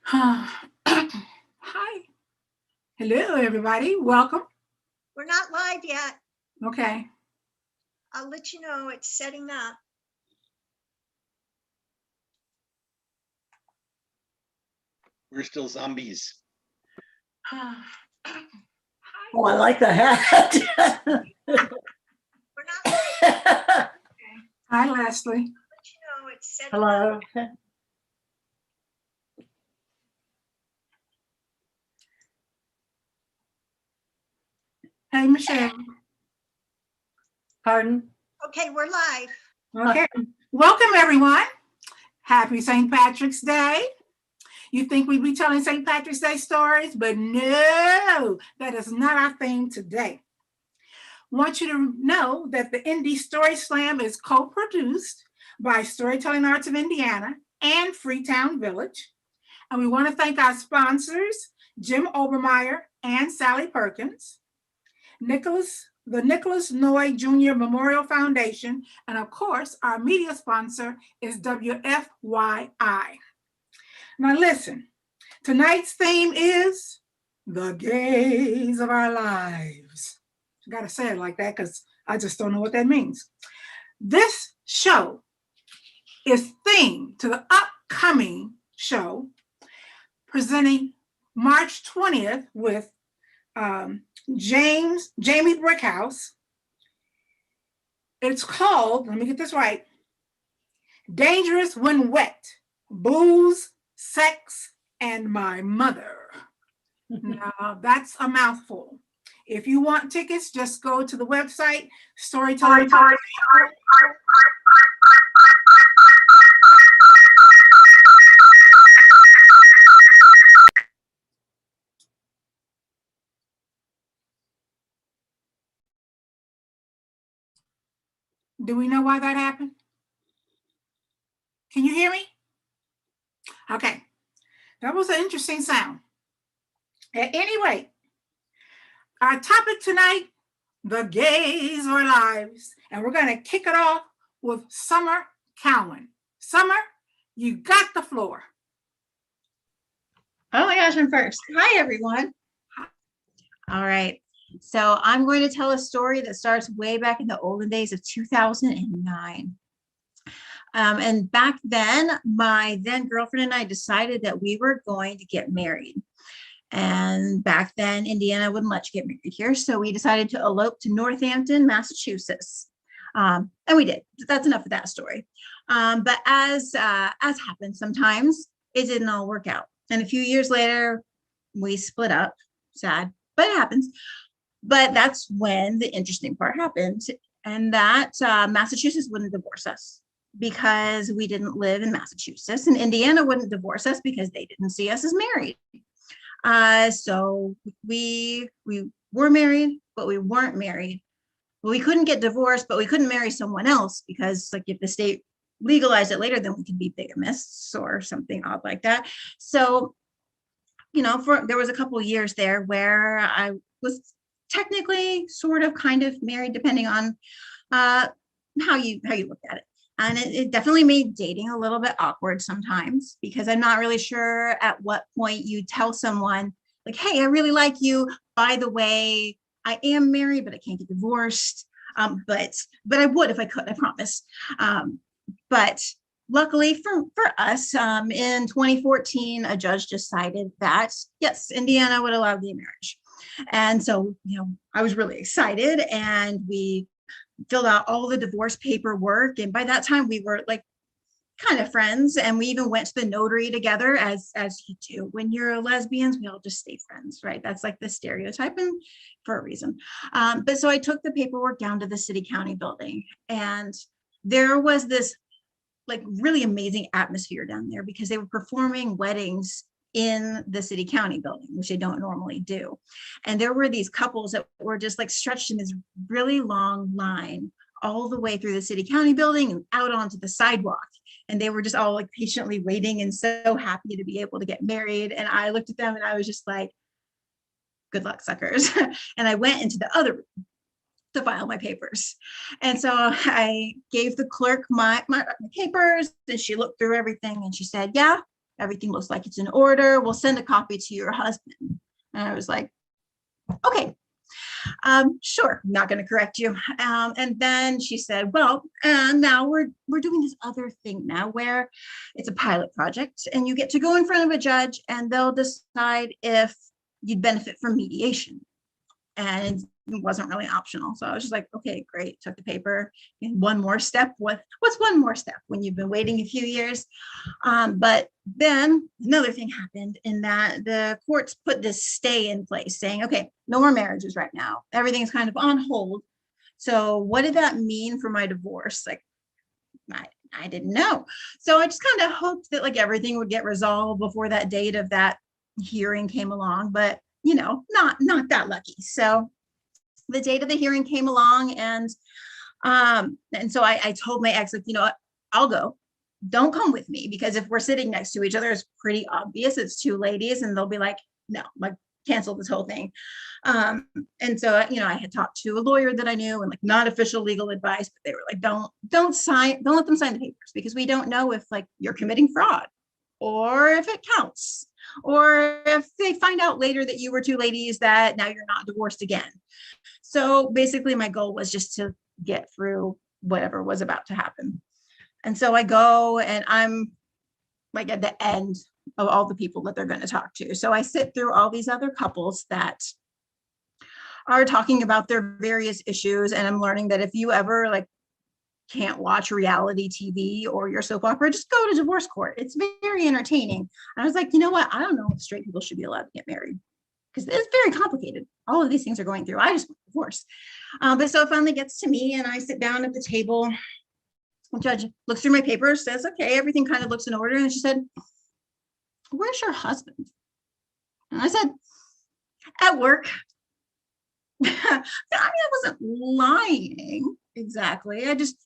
Hi. Hello, everybody. Welcome. We're not live yet. Okay. I'll let you know it's setting up. We're still zombies. Hi. Oh, I like the hat. We're not live. Hi, Leslie. I'll let you know it's setting Hello. up. Hey, Michelle. Pardon? Okay, we're live. Okay. Welcome, everyone. Happy St. Patrick's Day. You think we'd be telling St. Patrick's Day stories, but no, that is not our theme today. Want you to know that the Indy Story Slam is co-produced by Storytelling Arts of Indiana and Freetown Village. And we want to thank our sponsors, Jim Obermaier and Sally Perkins, the Nicholas Noyes Jr. Memorial Foundation, and of course, our media sponsor is WFYI. Now listen, tonight's theme is the gaze of our lives. I gotta say it like that because I just don't know what that means. This show is themed to the upcoming show presenting March 20th with Jamie Brickhouse. It's called, let me get this right, Dangerous When Wet, Booze, Sex, and My Mother. Now, that's a mouthful. If you want tickets, just go to the website, Storytelling. Do we know why that happened? Can you hear me? Okay. That was an interesting sound. At any rate, our topic tonight, the gaze of our lives. And we're going to kick it off with Summer Cowan. Summer, you got the floor. Oh my gosh, I'm first. Hi, everyone. All right. So I'm going to tell a story that starts way back in the olden days of 2009. And back then, my then girlfriend and I decided that we were going to get married. And back then, Indiana wouldn't let you get married here. So we decided to elope to Northampton, Massachusetts. And we did. That's enough of that story. But as happens sometimes, it didn't all work out. And a few years later, we split up. Sad, but it happens. But that's when the interesting part happened. And that Massachusetts wouldn't divorce us because we didn't live in Massachusetts. And Indiana wouldn't divorce us because they didn't see us as married. So we were married, but we weren't married. Well, we couldn't get divorced, but we couldn't marry someone else because, like, if the state legalized it later, then we could be bigamists or something odd like that. So, you know, there was a couple of years there where I was technically sort of kind of married, depending on how you look at it. And it definitely made dating a little bit awkward sometimes because I'm not really sure at what point you tell someone like, hey, I really like you. By the way, I am married, but I can't get divorced. But I would if I could, I promise. But luckily for us, in 2014, a judge decided that, yes, Indiana would allow gay marriage. And so, you know, I was really excited and we filled out all the divorce paperwork. And by that time we were like kind of friends. And we even went to the notary together as you do. When you're lesbians, we all just stay friends, right? That's like the stereotype and for a reason. But so I took the paperwork down to the city county building and there was this like really amazing atmosphere down there because they were performing weddings in the city county building, which they don't normally do. And there were these couples that were just like stretched in this really long line all the way through the city county building and out onto the sidewalk. And they were just all like patiently waiting and so happy to be able to get married. And I looked at them and I was just like, good luck, suckers. And I went into the other room to file my papers. And so I gave the clerk my papers and she looked through everything and she said, yeah, Everything looks like it's in order. We'll send a copy to your husband. And I was like, okay, sure, I'm not going to correct you. And then she said, well, and now we're doing this other thing now where it's a pilot project and you get to go in front of a judge and they'll decide if you'd benefit from mediation. And it wasn't really optional. So I was just like, okay, great. Took the paper. And one more step. What's one more step when you've been waiting a few years? But then another thing happened in that the courts put this stay in place saying, okay, no more marriages right now. Everything's kind of on hold. So what did that mean for my divorce? Like, I didn't know. So I just kind of hoped that like everything would get resolved before that date of that hearing came along, but you know, not that lucky. So the date of the hearing came along, and so I told my ex, like, you know what, I'll go. Don't come with me, because if we're sitting next to each other, it's pretty obvious it's two ladies, and they'll be like, no, like cancel this whole thing. And so, you know, I had talked to a lawyer that I knew and like not official legal advice, but they were like, don't let them sign the papers, because we don't know if like you're committing fraud or if it counts, or if they find out later that you were two ladies that now you're not divorced again. So basically my goal was just to get through whatever was about to happen. And so I go and I'm like at the end of all the people that they're going to talk to. So I sit through all these other couples that are talking about their various issues. And I'm learning that if you ever like can't watch reality TV or your soap opera, just go to divorce court. It's very entertaining. And I was like, you know what? I don't know if straight people should be allowed to get married, because it's very complicated. All of these things are going through. I just want a divorce. But so it finally gets to me and I sit down at the table. The judge looks through my papers, says, okay, everything kind of looks in order. And she said, where's your husband? And I said, at work. I mean, I wasn't lying exactly. I just,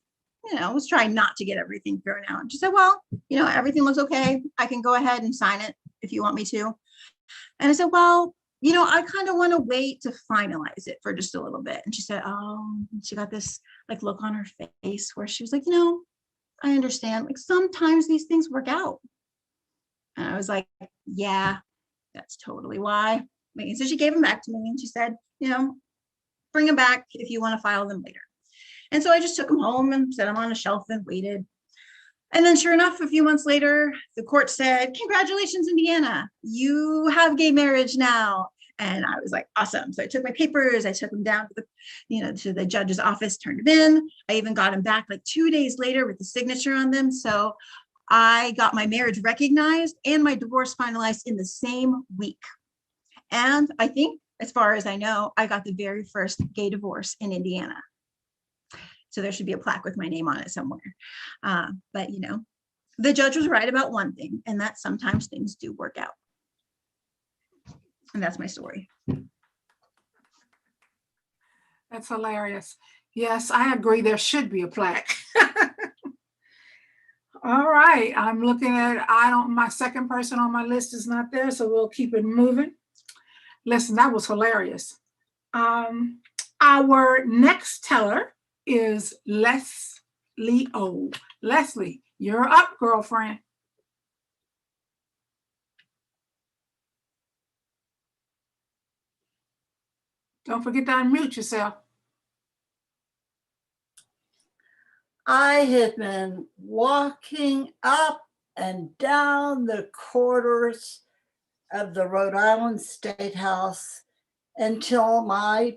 you know, was trying not to get everything thrown out. And she said, well, you know, everything looks okay. I can go ahead and sign it if you want me to. And I said, well, you know, I kind of want to wait to finalize it for just a little bit. And she said, oh, she got this like look on her face where she was like, you know, I understand. Like sometimes these things work out. And I was like, yeah, that's totally why. And so she gave them back to me and she said, you know, bring them back if you want to file them later. And so I just took them home and set them on a shelf and waited. And then sure enough, a few months later, the court said, congratulations, Indiana, you have gay marriage now. And I was like, awesome. So I took my papers, I took them down to the, you know, to the judge's office, turned them in. I even got them back like 2 days later with the signature on them. So I got my marriage recognized and my divorce finalized in the same week. And I think, as far as I know, I got the very first gay divorce in Indiana. So there should be a plaque with my name on it somewhere. But, you know, the judge was right about one thing, and that sometimes things do work out. And that's my story. That's hilarious. Yes, I agree. There should be a plaque. All right. I'm looking at, my second person on my list is not there, so we'll keep it moving. Listen, that was hilarious. Our next teller is Leslie O. Leslie, you're up, girlfriend. Don't forget to unmute yourself. I have been walking up and down the corridors of the Rhode Island State House until my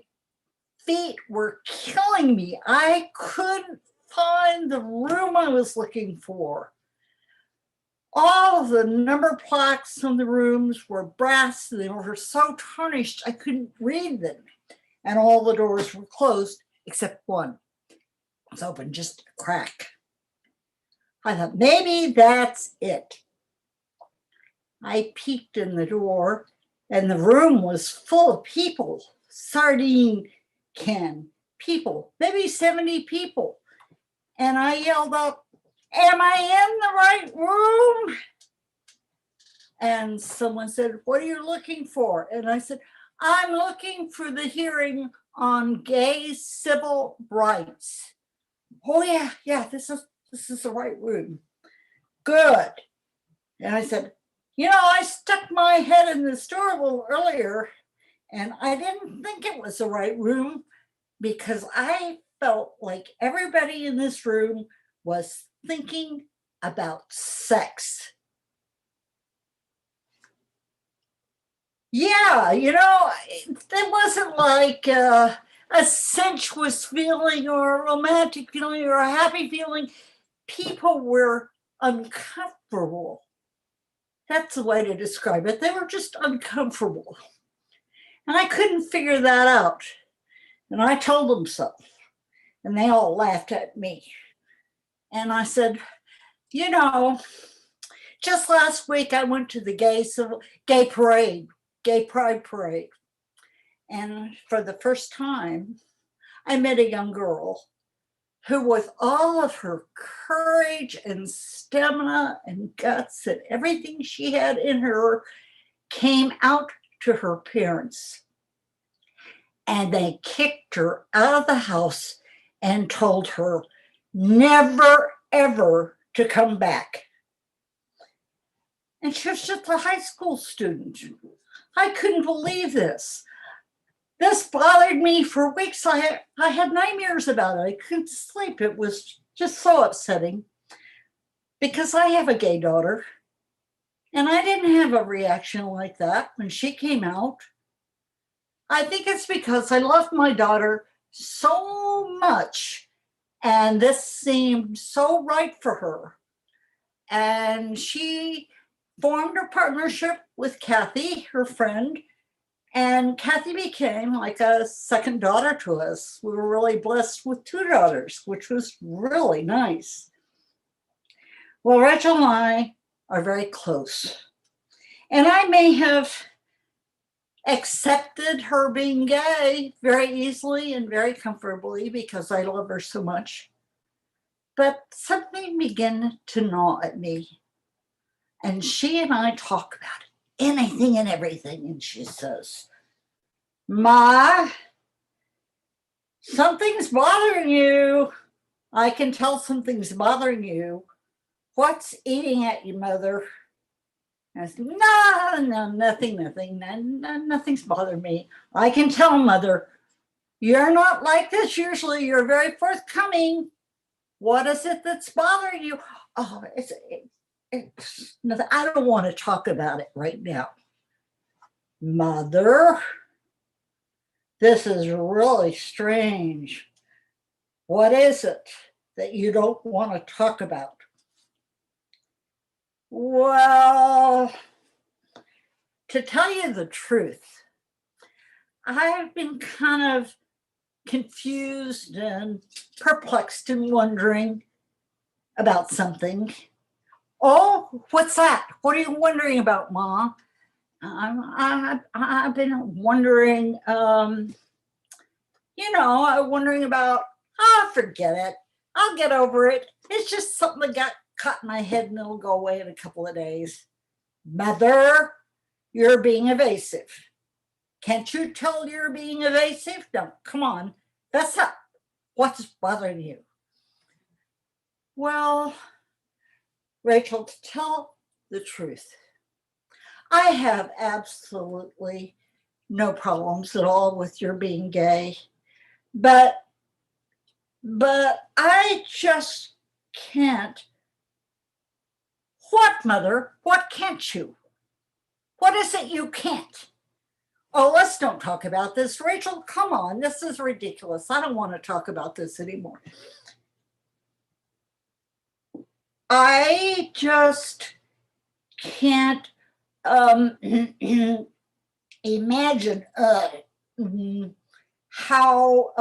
feet were killing me. I couldn't find the room I was looking for. All of the number plaques on the rooms were brass. They were so tarnished, I couldn't read them. And all the doors were closed except one. It was open just a crack. I thought, maybe that's it. I peeked in the door and the room was full of people, sardine can people, maybe 70 people. And I yelled up, am I in the right room? And someone said, what are you looking for? And I said, I'm looking for the hearing on gay civil rights. Oh yeah, this is the right room. Good. And I said, You know, I stuck my head in the store a little earlier and I didn't think it was the right room because I felt like everybody in this room was thinking about sex. Yeah, you know, it wasn't like a sensuous feeling or a romantic feeling or a happy feeling. People were uncomfortable. That's the way to describe it. They were just uncomfortable. And I couldn't figure that out. And I told them so. And they all laughed at me. And I said, you know, just last week I went to the gay pride parade. And for the first time, I met a young girl who, with all of her courage and stamina and guts and everything she had in her, came out to her parents. And they kicked her out of the house and told her never, ever to come back. And she was just a high school student. I couldn't believe this. This bothered me for weeks. I had nightmares about it. I couldn't sleep. It was just so upsetting because I have a gay daughter and I didn't have a reaction like that when she came out. I think it's because I loved my daughter so much and this seemed so right for her. And she formed a partnership with Kathy, her friend, and Kathy became like a second daughter to us. We were really blessed with two daughters, which was really nice. Well, Rachel and I are very close. And I may have accepted her being gay very easily and very comfortably because I love her so much. But something began to gnaw at me. And she and I talk about anything and everything. And she says, Ma, something's bothering you. I can tell something's bothering you. What's eating at you, Mother? I said, no, nothing. Nothing's bothering me. I can tell, Mother. You're not like this usually. You're very forthcoming. What is it that's bothering you? Oh, it's nothing. I don't want to talk about it right now. Mother, this is really strange. What is it that you don't want to talk about? Well, to tell you the truth, I've been kind of confused and perplexed and wondering about something. Oh, what's that? What are you wondering about, Ma? I've been wondering, wondering about, forget it. I'll get over it. It's just something that got caught in my head and it'll go away in a couple of days. Mother, you're being evasive. Can't you tell you're being evasive? No, come on. That's up. What's bothering you? Well, Rachel, to tell the truth, I have absolutely no problems at all with your being gay, but I just can't. What, Mother? What can't you? What is it you can't? Oh, let's don't talk about this. Rachel, come on. This is ridiculous. I don't want to talk about this anymore. I just can't imagine how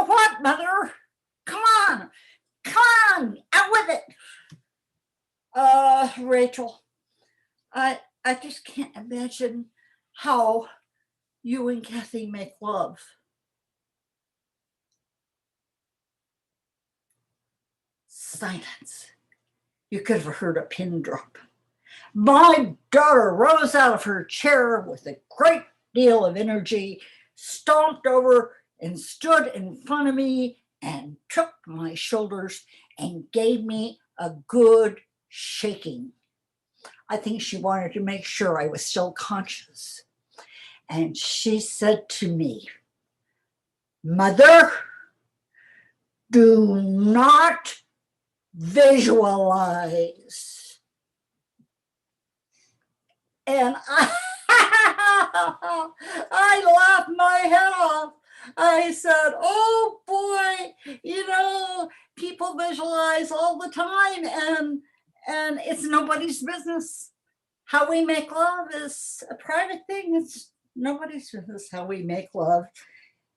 what, Mother? Come on, out with it. Rachel, I just can't imagine how you and Kathy make love. Silence. You could have heard a pin drop. My daughter rose out of her chair with a great deal of energy, stomped over and stood in front of me and took my shoulders and gave me a good shaking. I think she wanted to make sure I was still conscious. And she said to me, "Mother, do not visualize." And I laughed my head off. I said, "Oh boy, people visualize all the time, and it's nobody's business. How we make love is a private thing. It's nobody's business how we make love."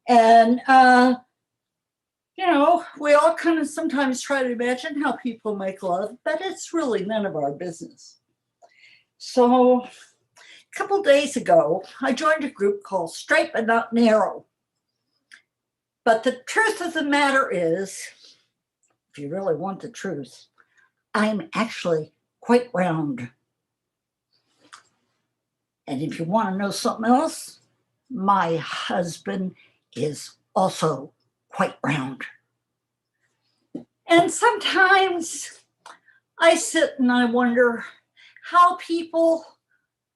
And we all kind of sometimes try to imagine how people make love, but it's really none of our business. So a couple days ago, I joined a group called Straight But Not Narrow. But the truth of the matter is, if you really want the truth, I'm actually quite round. And if you want to know something else, my husband is also quite round. And sometimes I sit and I wonder how people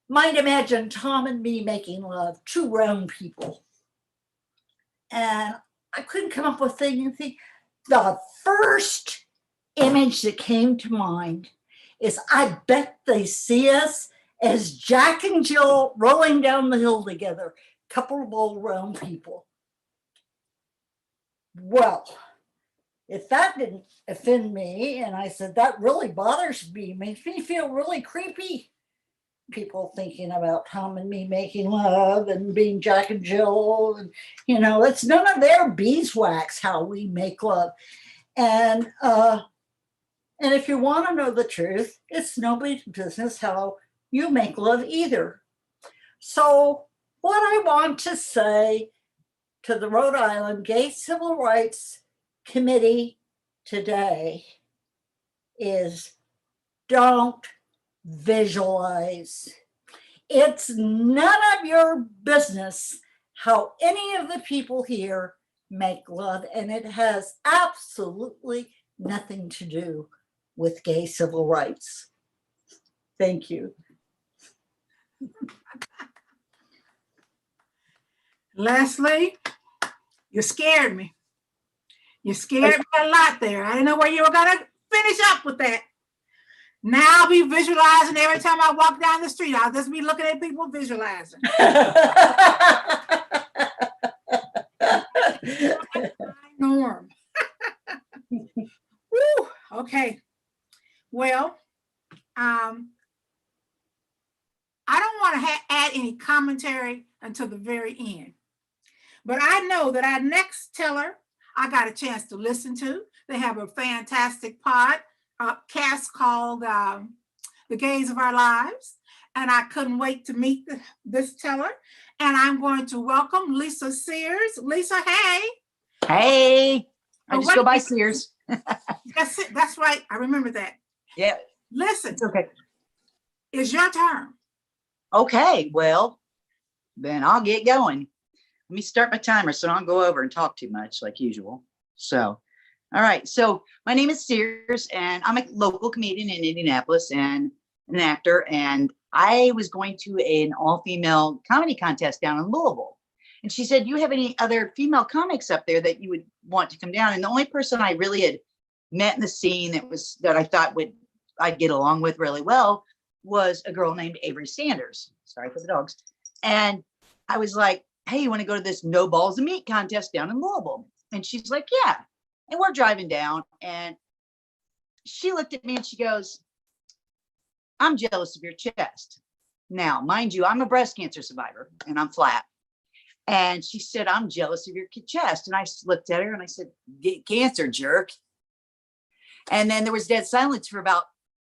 might imagine Tom and me making love, two round people. And I couldn't come up with anything. The first image that came to mind is I bet they see us as Jack and Jill rolling down the hill together, couple of old round people. Well, if that didn't offend me, and I said, that really bothers me, makes me feel really creepy. People thinking about Tom and me making love and being Jack and Jill, and it's none of their beeswax how we make love. And if you want to know the truth, it's nobody's business how you make love either. So what I want to say to the Rhode Island Gay Civil Rights Committee today is, don't visualize. It's none of your business how any of the people here make love, and it has absolutely nothing to do with gay civil rights. Thank you. Leslie, you scared me. You scared me a lot there. I didn't know where you were going to finish up with that. Now I'll be visualizing every time I walk down the street. I'll just be looking at people visualizing. Norm. Woo, okay. Well, I don't want to add any commentary until the very end. But I know that our next teller, I got a chance to listen to. They have a fantastic podcast called The Gays of Our Lives. And I couldn't wait to meet this teller. And I'm going to welcome Lisa Sears. Lisa, hey. Hey. I just go by Sears. That's it. That's right. I remember that. Yeah. Listen. It's okay. It's your turn. Okay. Well, then I'll get going. Let me start my timer so I don't go over and talk too much like usual. So, all right. So my name is Sears and I'm a local comedian in Indianapolis and an actor. And I was going to an all-female comedy contest down in Louisville. And she said, "You have any other female comics up there that you would want to come down?" And the only person I really had met in the scene that I thought I'd get along with really well was a girl named Avery Sanders. Sorry for the dogs. And I was like, "Hey, you want to go to this no balls of meat contest down in Louisville?" And she's like, "Yeah." And we're driving down and she looked at me and she goes, "I'm jealous of your chest." Now, mind you, I'm a breast cancer survivor and I'm flat. And she said, "I'm jealous of your chest." And I looked at her and I said, "Get cancer, jerk." And then there was dead silence for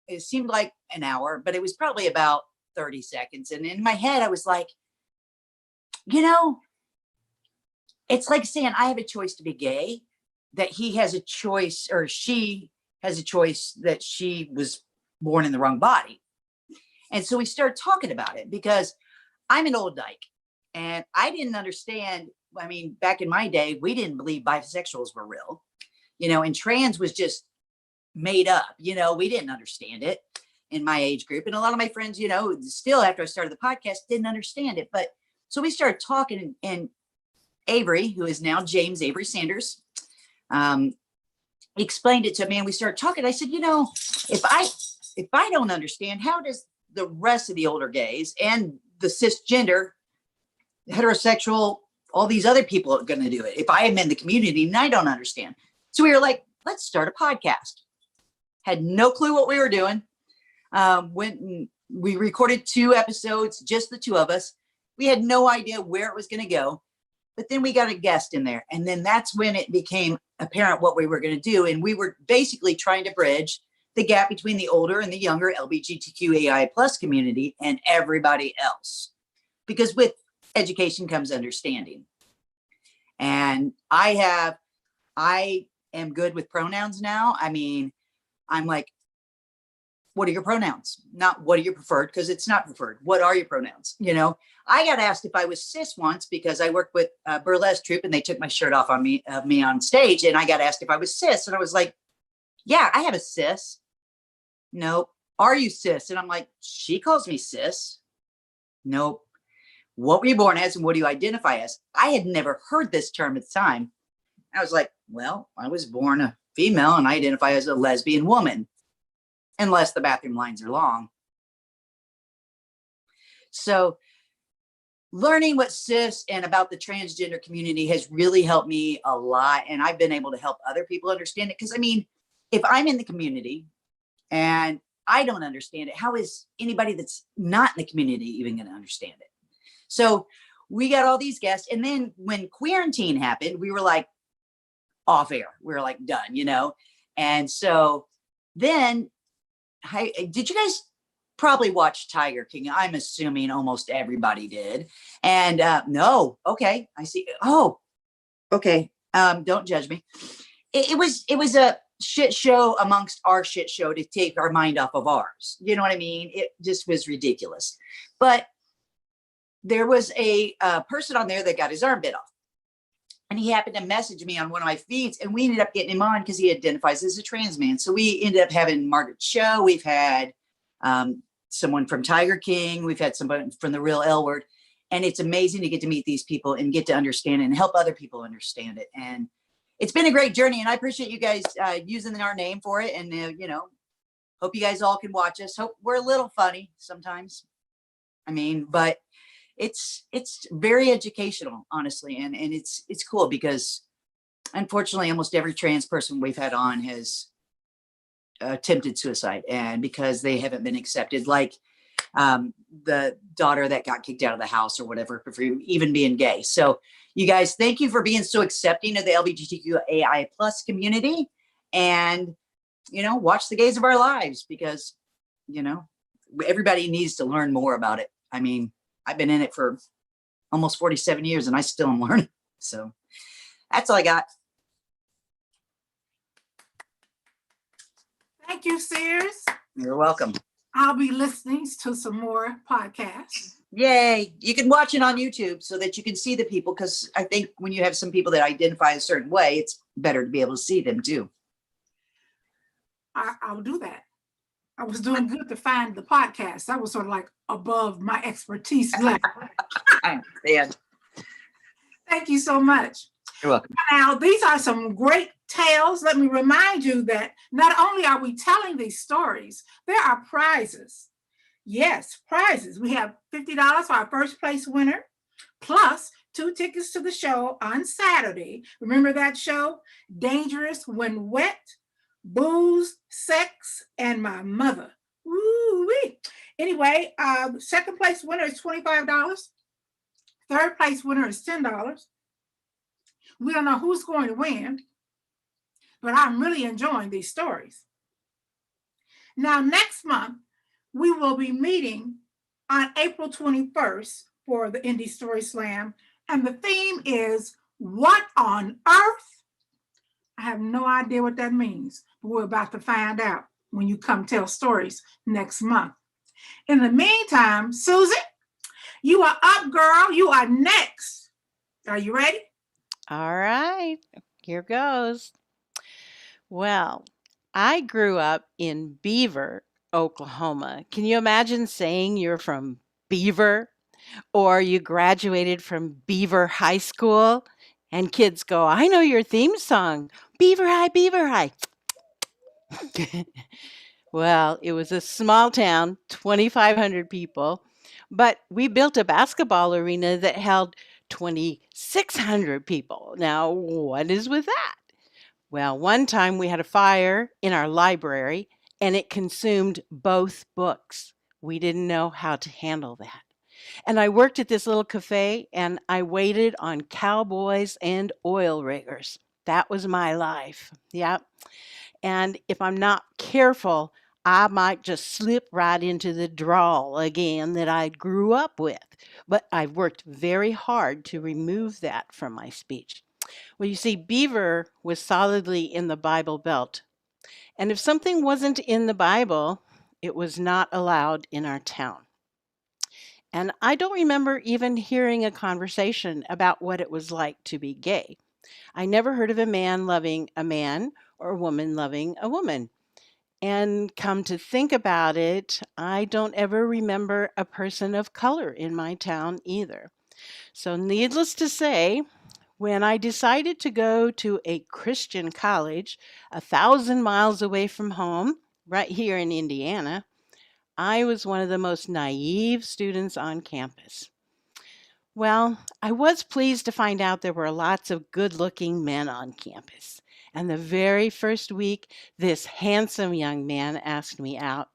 it seemed like an hour, but it was probably about 30 seconds. And in my head, I was like, it's like saying I have a choice to be gay, that he has a choice, or she has a choice that she was born in the wrong body. And so we started talking about it because I'm an old dyke and I didn't understand. I mean, back in my day, we didn't believe bisexuals were real, and trans was just made up, we didn't understand it. in my age group. And a lot of my friends, you know, still after I started the podcast, didn't understand it. But so we started talking, and Avery, who is now James Avery Sanders, explained it to me, and we started talking. I said, you know, if I don't understand, how does the rest of the older gays and the cisgender, heterosexual, all these other people are going to do it if I am in the community and I don't understand? So we were like, let's start a podcast. Had no clue what we were doing. Went and we recorded 2 episodes, just the 2 of us. We had no idea where it was going to go, but then we got a guest in there. And then that's when it became apparent what we were going to do. And we were basically trying to bridge the gap between the older and the younger LGBTQAI plus community and everybody else. Because with education comes understanding. And I am good with pronouns now. I mean, I'm like, what are your pronouns? Not what are your preferred, because it's not preferred. What are your pronouns? You know, I got asked if I was cis once because I worked with a burlesque troupe and they took my shirt off on me on stage, and I got asked if I was cis, and I was like, yeah, I have a cis. Nope. Are you cis? And I'm like, she calls me cis. Nope. What were you born as and what do you identify as? I had never heard this term at the time. I was like, well, I was born a female and I identify as a lesbian woman, unless the bathroom lines are long. So learning what cis and about the transgender community has really helped me a lot. And I've been able to help other people understand it. Because I mean, if I'm in the community and I don't understand it, how is anybody that's not in the community even going to understand it? So we got all these guests. And then when quarantine happened, we were like off air. We were like done, you know? And so then, did you guys probably watch Tiger King? I'm assuming almost everybody did. And no, okay, I see. Oh, okay. Don't judge me. It was a shit show amongst our shit show to take our mind off of ours. You know what I mean? It just was ridiculous. But there was a person on there that got his arm bit off. And he happened to message me on one of my feeds, and we ended up getting him on because he identifies as a trans man. So we ended up having Margaret Cho. We've had someone from Tiger King. We've had someone from the Real L Word. And it's amazing to get to meet these people and get to understand it and help other people understand it. And it's been a great journey. And I appreciate you guys using our name for it. And, you know, hope you guys all can watch us. Hope we're a little funny sometimes. I mean, but it's very educational, honestly. And it's cool because unfortunately, almost every trans person we've had on has attempted suicide, and because they haven't been accepted, like the daughter that got kicked out of the house or whatever for even being gay. So you guys, thank you for being so accepting of the LGBTQAI plus community, and, you know, watch the gays of our lives, because, you know, everybody needs to learn more about it. I mean, I've been in it for almost 47 years and I still am learning. So that's all I got. Thank you, Sears. You're welcome. I'll be listening to some more podcasts. Yay. You can watch it on YouTube so that you can see the people, because I think when you have some people that identify a certain way, it's better to be able to see them too. I'll do that. I was doing good to find the podcast. That was sort of like above my expertise level. I understand. Thank you so much. You're welcome. Now, these are some great tales. Let me remind you that not only are we telling these stories, there are prizes. Yes, prizes. We have $50 for our first place winner, plus 2 tickets to the show on Saturday. Remember that show? Dangerous When Wet, Booze, Sex, and My Mother. Woo-wee. Anyway, second place winner is $25. Third place winner is $10. We don't know who's going to win, but I'm really enjoying these stories. Now, next month, we will be meeting on April 21st for the Indy Story Slam, and the theme is What on Earth? I have no idea what that means, but we're about to find out when you come tell stories next month. In the meantime, Susie, you are up, girl. You are next. Are you ready? All right, here goes. Well, I grew up in Beaver, Oklahoma. Can you imagine saying you're from Beaver or you graduated from Beaver High School? And kids go, I know your theme song, Beaver High, Beaver High. Well, it was a small town, 2,500 people, but we built a basketball arena that held 2,600 people. Now, what is with that? Well, one time we had a fire in our library and it consumed both books. We didn't know how to handle that. And I worked at this little cafe and I waited on cowboys and oil riggers. That was my life. Yep. And if I'm not careful, I might just slip right into the drawl again that I grew up with. But I've worked very hard to remove that from my speech. Well, you see, Beaver was solidly in the Bible Belt. And if something wasn't in the Bible, it was not allowed in our town. And I don't remember even hearing a conversation about what it was like to be gay. I never heard of a man loving a man or a woman loving a woman. And come to think about it, I don't ever remember a person of color in my town either. So, needless to say, when I decided to go to a Christian college 1,000 miles away from home, right here in Indiana, I was one of the most naive students on campus. Well, I was pleased to find out there were lots of good-looking men on campus. And the very first week, this handsome young man asked me out.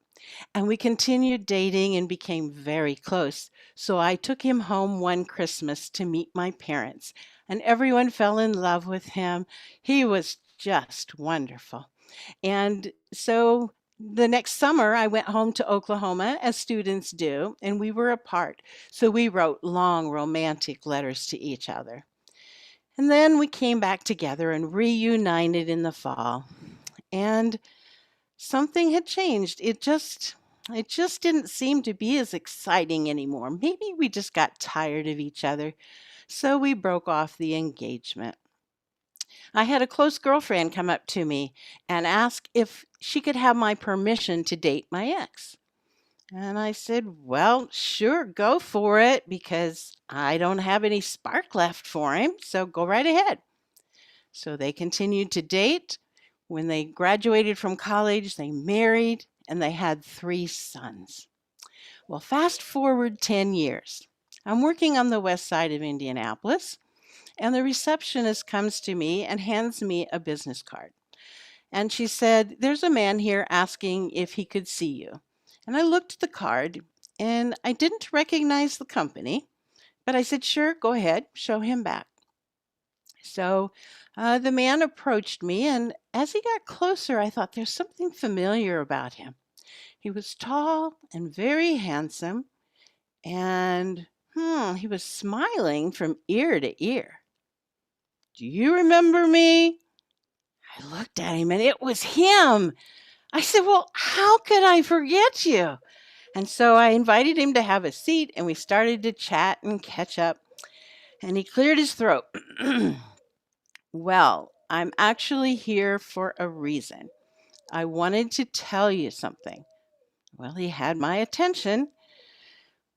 And we continued dating and became very close. So I took him home one Christmas to meet my parents. And everyone fell in love with him. He was just wonderful. And so the next summer, I went home to Oklahoma, as students do, and we were apart. So we wrote long romantic letters to each other. And then we came back together and reunited in the fall. And something had changed. It just didn't seem to be as exciting anymore. Maybe we just got tired of each other. So we broke off the engagement. I had a close girlfriend come up to me and ask if she could have my permission to date my ex. And I said, well, sure, go for it because I don't have any spark left for him. So go right ahead. So they continued to date. When they graduated from college, they married and they had 3 sons. Well, fast forward 10 years. I'm working on the west side of Indianapolis, and the receptionist comes to me and hands me a business card. And she said, there's a man here asking if he could see you. And I looked at the card and I didn't recognize the company, but I said, sure, go ahead, show him back. So the man approached me, and as he got closer, I thought there's something familiar about him. He was tall and very handsome, and he was smiling from ear to ear. Do you remember me? I looked at him, and it was him. I said, well, how could I forget you? And so I invited him to have a seat, and we started to chat and catch up. And he cleared his throat. Well, I'm actually here for a reason. I wanted to tell you something. Well, he had my attention.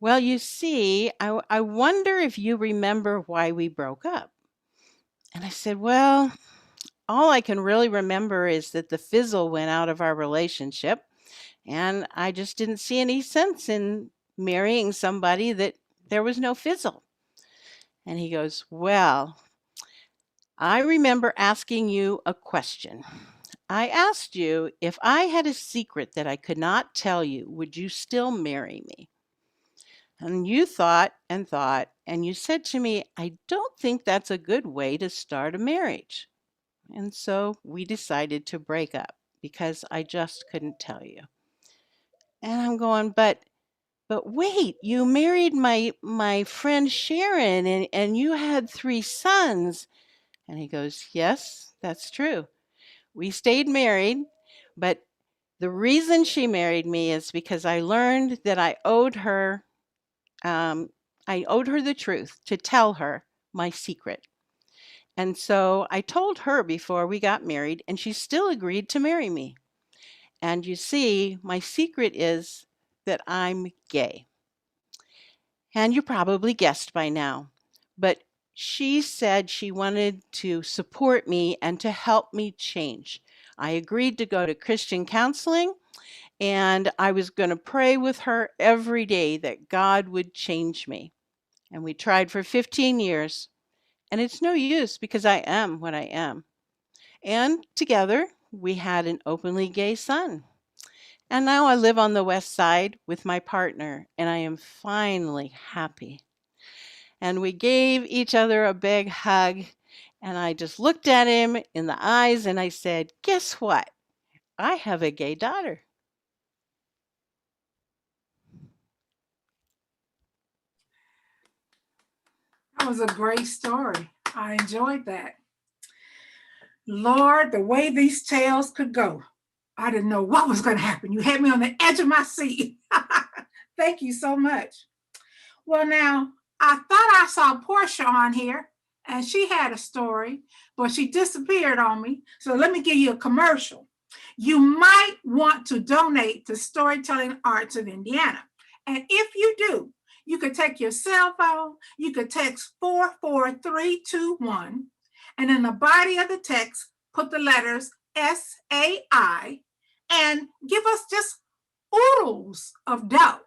Well, you see, I wonder if you remember why we broke up. And I said, well, all I can really remember is that the fizzle went out of our relationship, and I just didn't see any sense in marrying somebody that there was no fizzle. And he goes, well, I remember asking you a question. I asked you if I had a secret that I could not tell you, would you still marry me? And you thought, and you said to me, I don't think that's a good way to start a marriage. And so we decided to break up because I just couldn't tell you. And I'm going, but wait, you married my friend Sharon and you had 3 sons. And he goes, yes, that's true. We stayed married, but the reason she married me is because I learned that I owed her the truth, to tell her my secret. And so I told her before we got married, and she still agreed to marry me. And you see, my secret is that I'm gay. And you probably guessed by now. But she said she wanted to support me and to help me change. I agreed to go to Christian counseling, and I was going to pray with her every day that God would change me. And we tried for 15 years, and it's no use because I am what I am. And together, we had an openly gay son. And now I live on the west side with my partner, and I am finally happy. And we gave each other a big hug, and I just looked at him in the eyes and I said, "Guess what? I have a gay daughter." That was a great story. I enjoyed that. Lord, the way these tales could go, I didn't know what was going to happen. You had me on the edge of my seat. Thank you so much. Well, now, I thought I saw Portia on here, and she had a story, but she disappeared on me. So let me give you a commercial. You might want to donate to Storytelling Arts of Indiana. And if you do, you could take your cell phone, you could text 44321, and in the body of the text, put the letters SAI and give us just oodles of dough.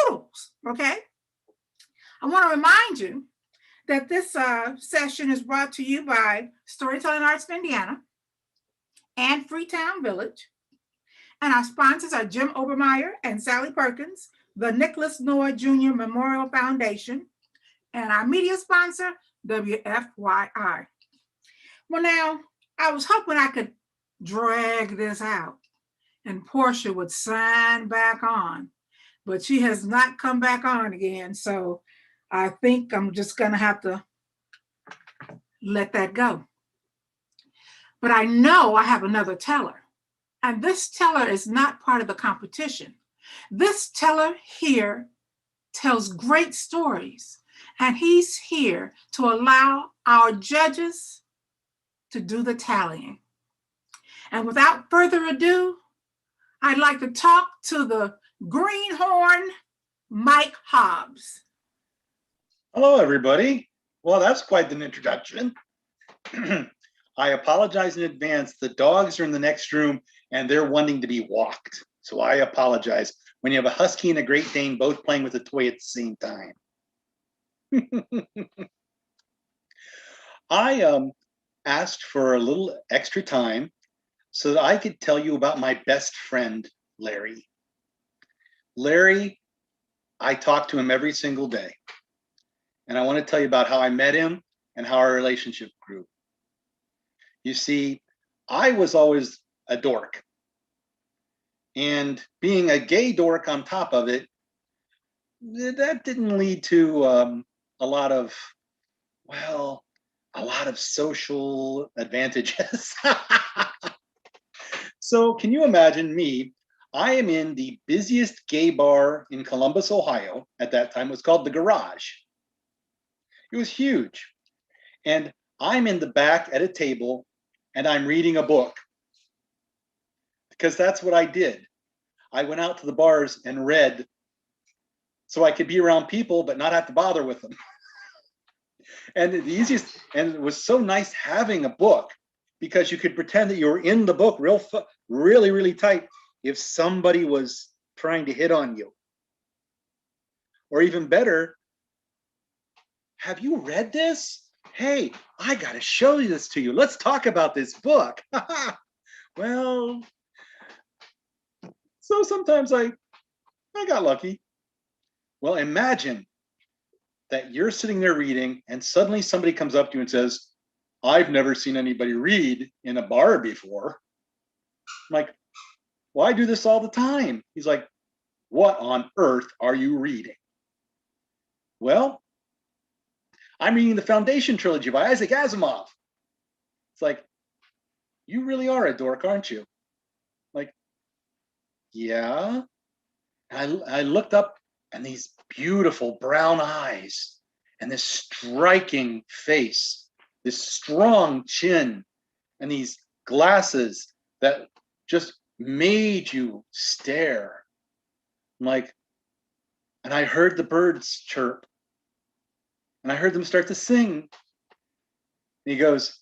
Oodles, okay? I want to remind you that this session is brought to you by Storytelling Arts of Indiana and Freetown Village. And our sponsors are Jim Obermaier and Sally Perkins, the Nicholas Noyes Jr. Memorial Foundation, and our media sponsor, WFYI. Well, now, I was hoping I could drag this out and Portia would sign back on, but she has not come back on again. So I think I'm just going to have to let that go. But I know I have another teller, and this teller is not part of the competition. This teller here tells great stories, and he's here to allow our judges to do the tallying. And without further ado, I'd like to talk to the greenhorn, Mike Hobbs. Hello, everybody. Well, that's quite an introduction. I apologize in advance. The dogs are in the next room and they're wanting to be walked. So I apologize. When you have a husky and a Great Dane both playing with a toy at the same time. I asked for a little extra time so that I could tell you about my best friend, Larry. Larry, I talk to him every single day. And I want to tell you about how I met him and how our relationship grew. You see, I was always a dork. And being a gay dork on top of it, that didn't lead to a lot of social advantages. So can you imagine me? I am in the busiest gay bar in Columbus, Ohio. At that time, it was called The Garage. It was huge. And I'm in the back at a table and I'm reading a book. Because that's what I did. I went out to the bars and read so I could be around people but not have to bother with them. And and it was so nice having a book because you could pretend that you were in the book really, really tight if somebody was trying to hit on you. Or even better, have you read this? Hey, I got to show you this to you. Let's talk about this book. Well, so sometimes I got lucky. Well, imagine that you're sitting there reading and suddenly somebody comes up to you and says, I've never seen anybody read in a bar before. I'm like, well, I do this all the time. He's like, what on earth are you reading? Well, I'm reading the Foundation trilogy by Isaac Asimov. It's like, you really are a dork, aren't you? Like, yeah. I looked up and these beautiful brown eyes and this striking face, this strong chin and these glasses that just made you stare. I'm like, and I heard the birds chirp, and I heard them start to sing. And he goes,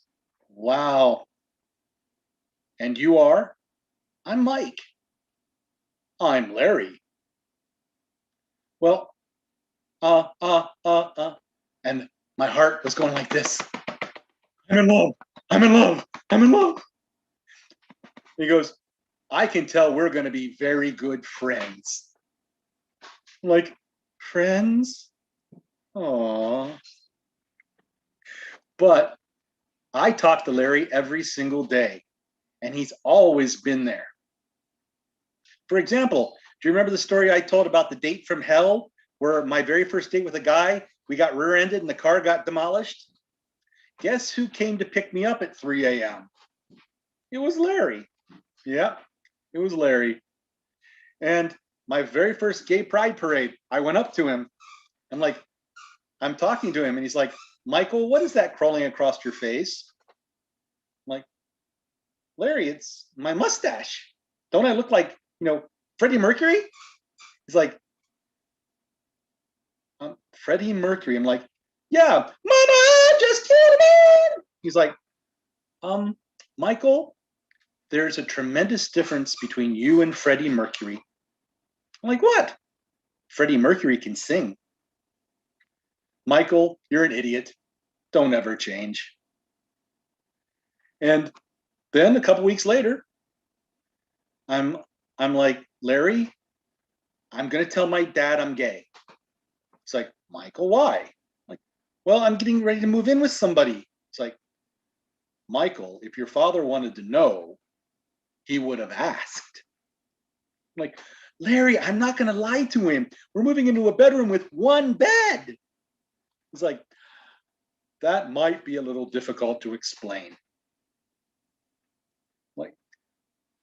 wow. And you are? I'm Mike. I'm Larry. Well, and my heart was going like this. I'm in love. I'm in love. I'm in love. He goes, I can tell we're going to be very good friends. I'm like, friends? Aww. But I talk to Larry every single day, and he's always been there. For example, do you remember the story I told about the date from hell, where my very first date with a guy, we got rear-ended and the car got demolished? Guess who came to pick me up at 3 a.m.? It was Larry. Yeah, it was Larry. And my very first gay pride parade, I went up to him. I'm talking to him, and he's like, Michael, what is that crawling across your face? I'm like, Larry, it's my mustache. Don't I look like, Freddie Mercury? He's like, Freddie Mercury. I'm like, yeah, Mama just killed me. He's like, Michael, there's a tremendous difference between you and Freddie Mercury. I'm like, what? Freddie Mercury can sing. Michael, you're an idiot. Don't ever change. And then a couple weeks later, I'm like, Larry, I'm gonna tell my dad I'm gay. It's like, Michael, why? I'm like, well, I'm getting ready to move in with somebody. It's like, Michael, if your father wanted to know, he would have asked. I'm like, Larry, I'm not gonna lie to him. We're moving into a bedroom with one bed. It's like, that might be a little difficult to explain.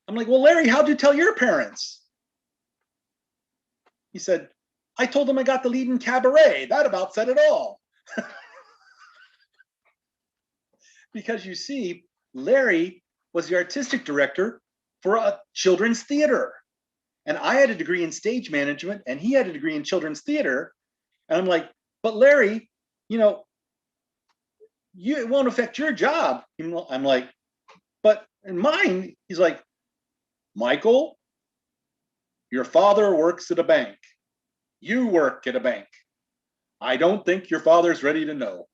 I'm like, well, Larry, how'd you tell your parents? He said, I told them I got the lead in Cabaret. That about said it all. Because you see, Larry was the artistic director for a children's theater. And I had a degree in stage management, and he had a degree in children's theater. And I'm like, but Larry, it won't affect your job. I'm like, but in mine, he's like, Michael, your father works at a bank. You work at a bank. I don't think your father's ready to know.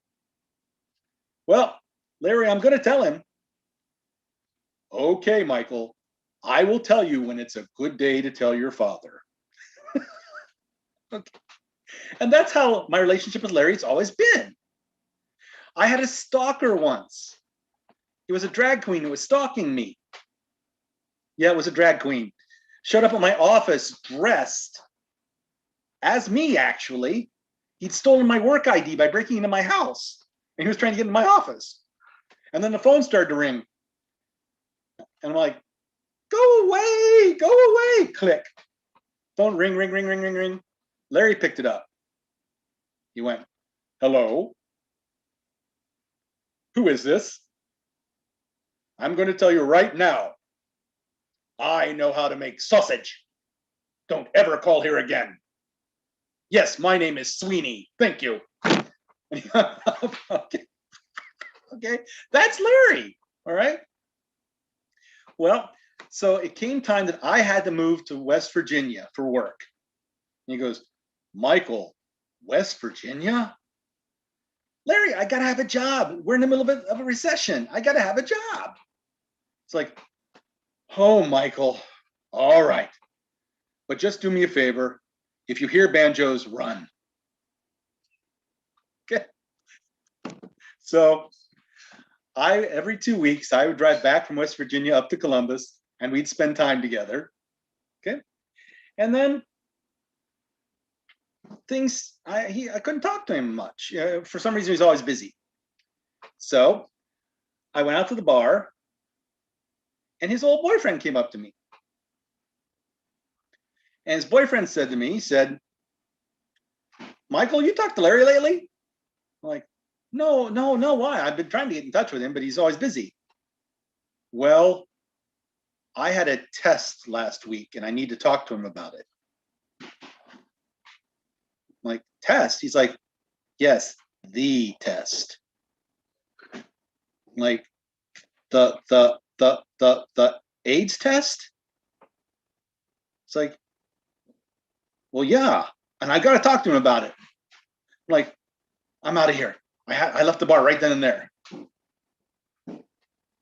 Well, Larry, I'm going to tell him. Okay, Michael, I will tell you when it's a good day to tell your father. Okay. And that's how my relationship with Larry's always been. I had a stalker once. He was a drag queen who was stalking me. Yeah, it was a drag queen. Showed up at my office dressed as me, actually. He'd stolen my work ID by breaking into my house. And he was trying to get into my office. And then the phone started to ring. And I'm like, go away, click. Phone ring, ring, ring, ring, ring, ring. Larry picked it up. He went, hello? Who is this? I'm going to tell you right now. I know how to make sausage. Don't ever call here again. Yes, my name is Sweeney. Thank you. Okay. Okay, that's Larry. All right. Well, so it came time that I had to move to West Virginia for work. And he goes, Michael, West Virginia? Larry, I got to have a job. We're in the middle of a recession. I got to have a job. It's like, oh, Michael, all right. But just do me a favor. If you hear banjos, run. Okay. So every 2 weeks, I would drive back from West Virginia up to Columbus, and we'd spend time together. Okay. And then I couldn't talk to him much. For some reason, he was always busy. So I went out to the bar, and his old boyfriend came up to me. And his boyfriend said to me, he said, Michael, you talked to Larry lately? I'm like, no, why? I've been trying to get in touch with him, but he's always busy. Well, I had a test last week and I need to talk to him about it. I'm like, test? He's like, yes, the test. I'm like, the AIDS test? It's like, well, yeah. And I got to talk to him about it. I'm like, I'm out of here. I left the bar right then and there.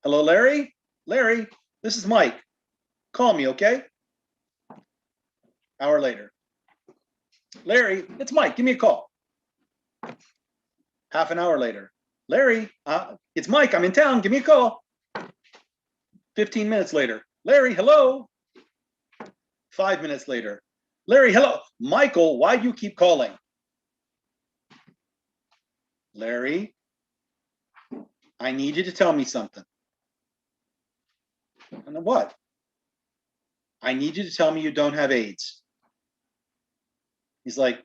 Hello, Larry? Larry, this is Mike. Call me, okay? Hour later. Larry, it's Mike. Give me a call. Half an hour later. Larry, it's Mike. I'm in town. Give me a call. 15 minutes later. Larry, hello. 5 minutes later. Larry, hello. Michael, why do you keep calling? Larry, I need you to tell me something. And what? I need you to tell me you don't have AIDS. He's like,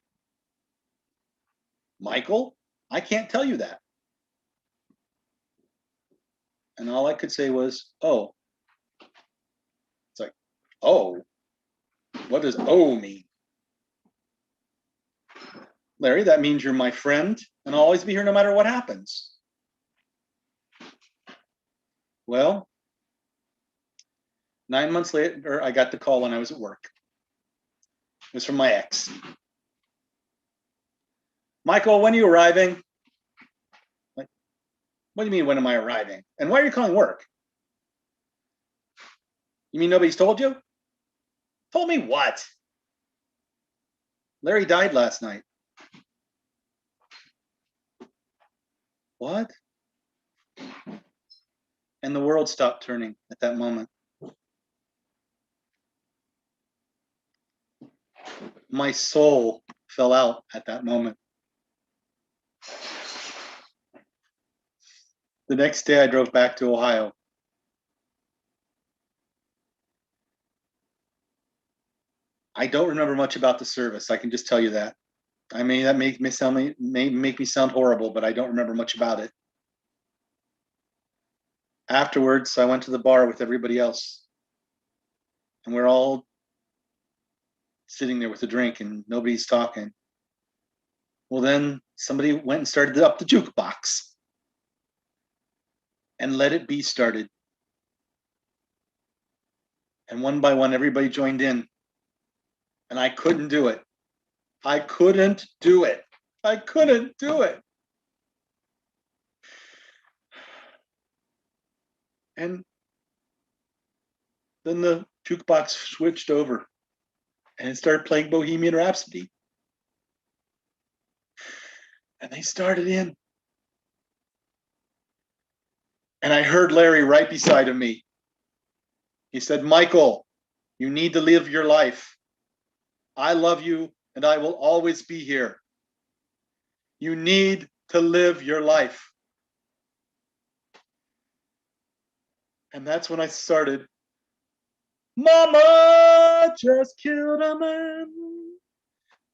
Michael, I can't tell you that. And all I could say was, oh. It's like, oh, what does oh mean? Larry, that means you're my friend and I'll always be here no matter what happens. Well, 9 months later, I got the call when I was at work. It was from my ex. Michael, when are you arriving? Like, what do you mean, when am I arriving? And why are you calling work? You mean nobody's told you? Told me what? Larry died last night. What? And the world stopped turning at that moment. My soul fell out at that moment. The next day I drove back to Ohio. I don't remember much about the service. I can just tell you that. I mean, that may make me sound horrible, but I don't remember much about it. Afterwards, I went to the bar with everybody else. And we're all sitting there with a drink and nobody's talking. Well, then somebody went and started up the jukebox. And Let It Be started. And one by one, everybody joined in. And I couldn't do it. I couldn't do it. I couldn't do it. And then the jukebox switched over and it started playing Bohemian Rhapsody. And they started in. And I heard Larry right beside of me. He said, Michael, you need to live your life. I love you and I will always be here. You need to live your life. And that's when I started. Mama just killed a man.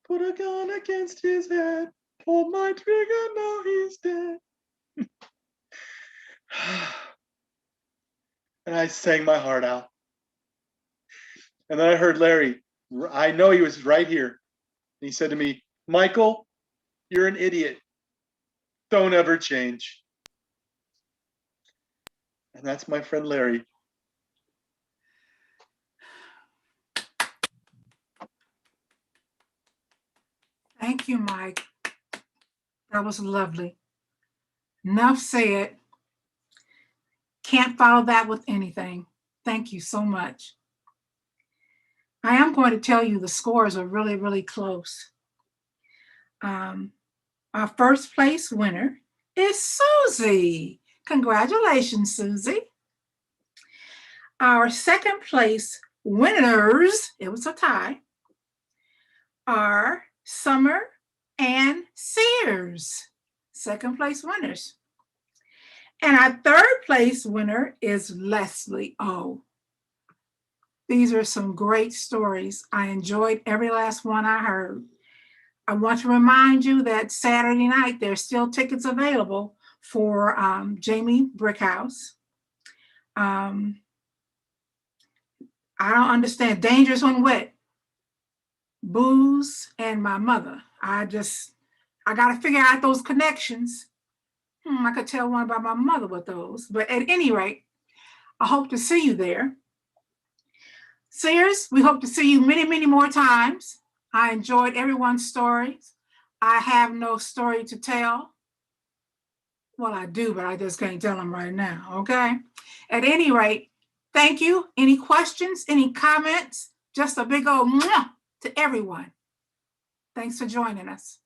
Put a gun against his head. Pulled my trigger, now he's dead. And I sang my heart out. And then I heard Larry, I know he was right here. And he said to me, Michael, you're an idiot. Don't ever change. And that's my friend Larry. Thank you, Mike. That was lovely. Enough said. Can't follow that with anything. Thank you so much. I am going to tell you the scores are really, really close. Our first place winner is Susie. Congratulations, Susie. Our second place winners, it was a tie, are Summer and Sears. Second place winners. And our third place winner is Leslie O. These are some great stories. I enjoyed every last one I heard. I want to remind you that Saturday night, there's still tickets available for Jamie Brickhouse. I don't understand. Dangerous when wet. Booze and my mother. I got to figure out those connections. I could tell one about my mother with those. But at any rate, I hope to see you there. Sears, we hope to see you many, many more times. I enjoyed everyone's stories. I have no story to tell. Well, I do, but I just can't tell them right now, okay? At any rate, thank you. Any questions, any comments? Just a big old mwah to everyone. Thanks for joining us.